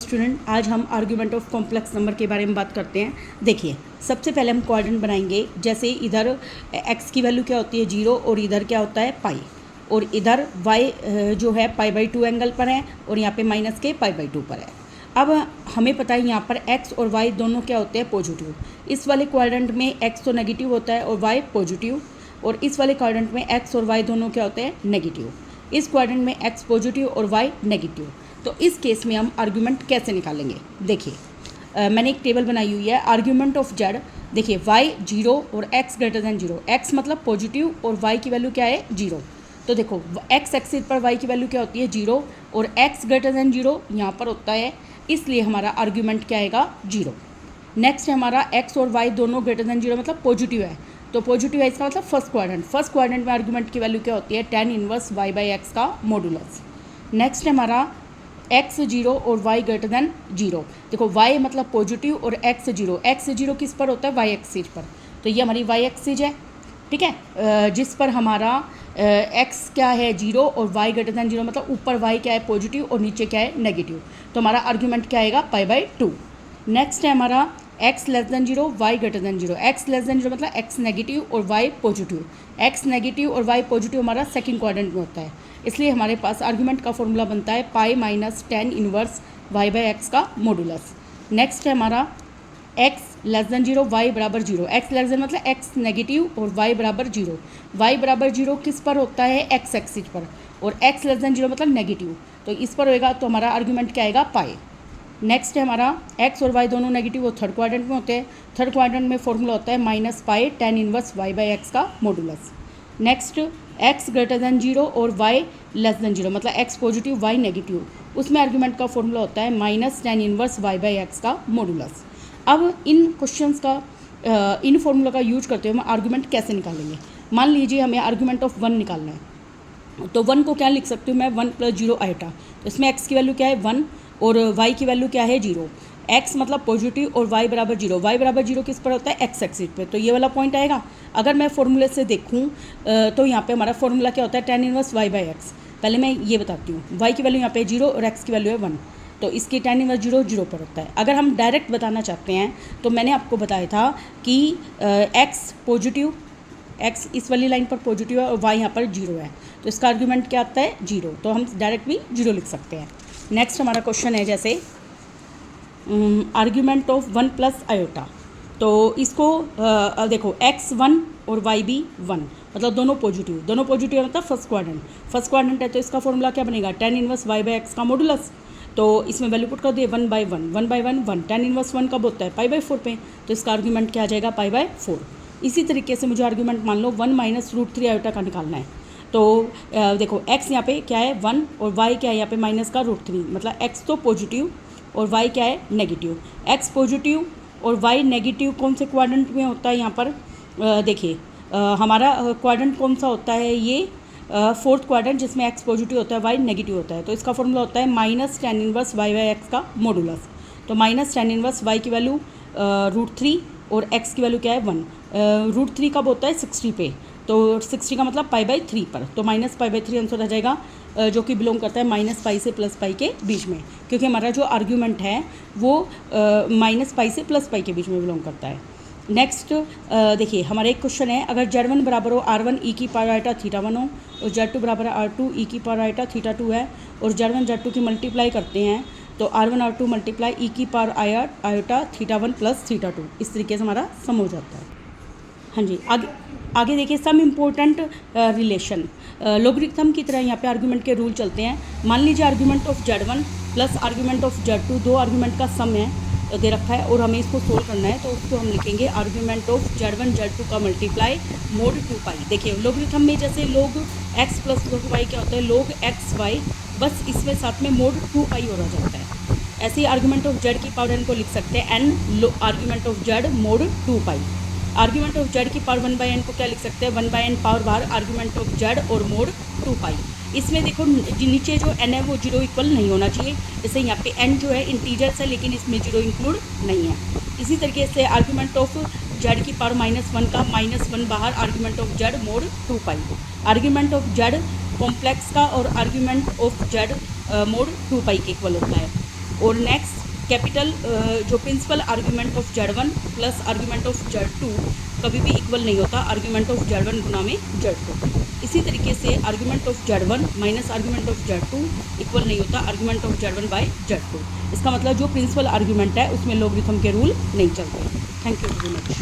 Student, आज हम argument of complex number के बारे में बात करते हैं। देखिए, सबसे पहले हम क्वाड्रेंट बनाएंगे। जैसे इधर x की वैल्यू क्या होती है 0 और इधर क्या होता है पाई, और इधर y जो है π/2 एंगल पर है और यहाँ पे माइनस के π/2 पर है। अब हमें पता है यहाँ पर x और y दोनों क्या होते हैं पॉजिटिव। इस वाले क्वाड्रेंट में x तो नेगेटिव होता है और y पॉजिटिव, और इस वाले क्वाड्रेंट में x और y दोनों क्या होते हैं नेगेटिव। इस क्वाड्रेंट में x पॉजिटिव और y नेगेटिव। तो इस केस में हम आर्ग्यूमेंट कैसे निकालेंगे? देखिए, मैंने एक टेबल बनाई हुई है आर्ग्यूमेंट ऑफ जेड। देखिए y 0 और x ग्रेटर देन 0, x मतलब पॉजिटिव और y की वैल्यू क्या है 0। तो देखो x एक्सिस पर y की वैल्यू क्या होती है 0 और x ग्रेटर देन 0 यहाँ पर होता है, इसलिए हमारा आर्ग्यूमेंट क्या आएगा 0। नेक्स्ट है हमारा x और y दोनों ग्रेटर देन 0 मतलब पॉजिटिव है, तो पॉजिटिव है इसका मतलब फर्स्ट क्वाड्रेंट में आर्ग्यूमेंट की वैल्यू क्या होती है tan इनवर्स y/x का मॉडुलस। नेक्स्ट है हमारा x 0 और y ग्रेटर देन 0। देखो y मतलब पॉजिटिव और x 0 किस पर होता है y एक्सिस पर, तो ये हमारी y एक्सिस है, ठीक है, जिस पर हमारा x क्या है 0 और y ग्रेटर देन 0 मतलब ऊपर y क्या है पॉजिटिव और नीचे क्या है नेगेटिव। तो हमारा आर्ग्यूमेंट क्या आएगा π/2। नेक्स्ट है हमारा x less than 0 y greater than 0। x less than 0 मतलब x नेगेटिव और y पॉजिटिव। x नेगेटिव और y पॉजिटिव हमारा सेकंड क्वाड्रेंट में होता है, इसलिए हमारे पास आर्ग्यूमेंट का फॉर्मूला बनता है pi minus tan inverse y/x का मॉडुलस। नेक्स्ट है हमारा x लेस देन 0 y बराबर 0। x लेस देन मतलब x नेगेटिव और y बराबर 0। y बराबर 0 किस पर होता है x एक्सिस पर, और x लेस देन 0 मतलब नेगेटिव, तो इस पर होएगा, तो हमारा आर्ग्यूमेंट क्या आएगा पाई। नेक्स्ट है हमारा x और y दोनों नेगेटिव और थर्ड क्वाड्रेंट में होते हैं। थर्ड क्वाड्रेंट में फॉर्मूला होता है minus pi tan inverse y/x का modulus. Next x greater than 0 और y लेस देन 0 मतलब x पॉजिटिव y नेगेटिव, उसमें आर्ग्यूमेंट का फॉर्मूला होता है माइनस tan इनवर्स y/x का मॉडुलस। अब इन क्वेश्चंस का इन फॉर्मूला का यूज करते हुए हम आर्ग्यूमेंट कैसे निकालेंगे? मान लीजिए हमें आर्ग्यूमेंट ऑफ 1 निकालना है, तो 1 को क्या लिख सकती हूँ मैं 1 + 0 आइटा। तो इसमें x की वैल्यू क्या है 1 और y की वैल्यू क्या है 0। x मतलब पॉजिटिव और y बराबर 0। y बराबर 0 किस पर होता है x एक्सिस पे, तो ये वाला पॉइंट आएगा। अगर मैं फॉर्मूले से देखूँ तो यहाँ पे हमारा फॉर्मूला क्या होता है tan इनवर्स y/x। पहले मैं ये बताती हूँ, y की वैल्यू यहाँ पे 0 और x की वैल्यू है 1, तो इसकी tan इनवर्स 0 पर होता है। अगर हम डायरेक्ट बताना चाहते हैं तो मैंने आपको बताया था कि x पॉजिटिव, x इस वाली लाइन पर पॉजिटिव है और y यहाँ पर 0 है, तो इसका आर्ग्यूमेंट क्या आता है 0, तो हम डायरेक्ट भी 0 लिख सकते हैं। नेक्स्ट हमारा क्वेश्चन है जैसे आर्ग्यूमेंट ऑफ 1 + आयोटा। तो इसको देखो x 1 और y भी 1 मतलब दोनों पॉजिटिव है मतलब फर्स्ट क्वाड्रेंट है, तो इसका फॉर्मूला क्या बनेगा tan इनवर्स y/x का मॉडुलस। तो इसमें वैल्यू पुट कर दिए 1/1 1 tan इनवर्स 1 कब होता है π/4 पे, तो इसका आर्ग्यूमेंट क्या आ जाएगा π/4। इसी तरीके से मुझे आर्ग्यूमेंट मान लो 1 - √3 आयोटा का निकालना है। तो देखो x यहाँ पे क्या है 1 और y क्या है यहाँ पे माइनस का √3 मतलब x तो पॉजिटिव और y क्या है नेगेटिव। x पॉजिटिव और y नेगेटिव कौन से क्वाड्रेंट में होता है यहाँ पर? देखिए हमारा क्वाड्रेंट कौन सा होता है ये फोर्थ क्वाड्रेंट, जिसमें x पॉजिटिव होता है y नेगेटिव होता है, तो इसका फॉर्मूला होता है माइनस tan इनवर्स y/x का मॉडुलस। तो माइनस tan इनवर्स y की वैल्यू √3 और x की वैल्यू क्या है 1। √3 कब होता है 60 पे, तो 60 का मतलब π/3 पर, तो माइनस π/3 आंसर आ जाएगा, जो कि बिलोंग करता है माइनस पाई से प्लस पाई के बीच में, क्योंकि हमारा जो आर्ग्यूमेंट है वो माइनस पाई से प्लस पाई के बीच में बिलोंग करता है। नेक्स्ट देखिए हमारा एक क्वेश्चन है, अगर Z1 बराबर हो R1 e की पावर आइटा θ1 हो और Z2 बराबर R2 e की पावर आइटा θ2 है, और Z1 Z2 की मल्टीप्लाई करते हैं तो R1 R2 मल्टीप्लाई e की पावर आइटा θ1 + θ2, इस तरीके से हमारा सम हो जाता है। हाँ जी, आगे देखिए सम इम्पोर्टेंट रिलेशन लॉगरिथम की तरह यहाँ पे आर्ग्यूमेंट के रूल चलते हैं। मान लीजिए argument of Z1 plus argument of Z2 दो आर्ग्यूमेंट का सम है दे रखा है और हमें इसको सोल्व करना है, तो उसको हम लिखेंगे आर्ग्यूमेंट ऑफ Z1 Z2 का मल्टीप्लाई mod 2π। देखिए लॉगरिथम में जैसे log x + log y क्या होता है log xy, बस इसमें साथ में mod 2π हो जाता है। ऐसे ही आर्ग्यूमेंट ऑफ z की पावर n को लिख सकते हैं n argument of z mod 2π। Argument of z की पावर 1/n को क्या लिख सकते हैं 1/n पावर बाहर आर्ग्यूमेंट ऑफ z और mod 2π। इसमें देखो नीचे जो n है वो 0 इक्वल नहीं होना चाहिए, जैसे यहाँ पे n जो है इंटीजर्स है लेकिन इसमें 0 इंक्लूड नहीं है। इसी तरीके से आर्ग्यूमेंट ऑफ z की पावर -1 का -1 बाहर argument of z mod 2π। Argument of z complex का और आर्ग्यूमेंट ऑफ z mod 2π के इक्वल होता है। और नेक्स्ट कैपिटल जो principal argument of Z1 plus argument of Z2 कभी भी इक्वल नहीं होता आर्ग्यूमेंट ऑफ Z1 गुना में Z2। इसी तरीके से argument of Z1 minus argument of Z2 equal नहीं होता argument of Z1 bye Z2। इसका मतलब जो प्रिंसिपल आर्ग्यूमेंट है उसमें लॉगरिथम के रूल नहीं चलते। Thank you very much.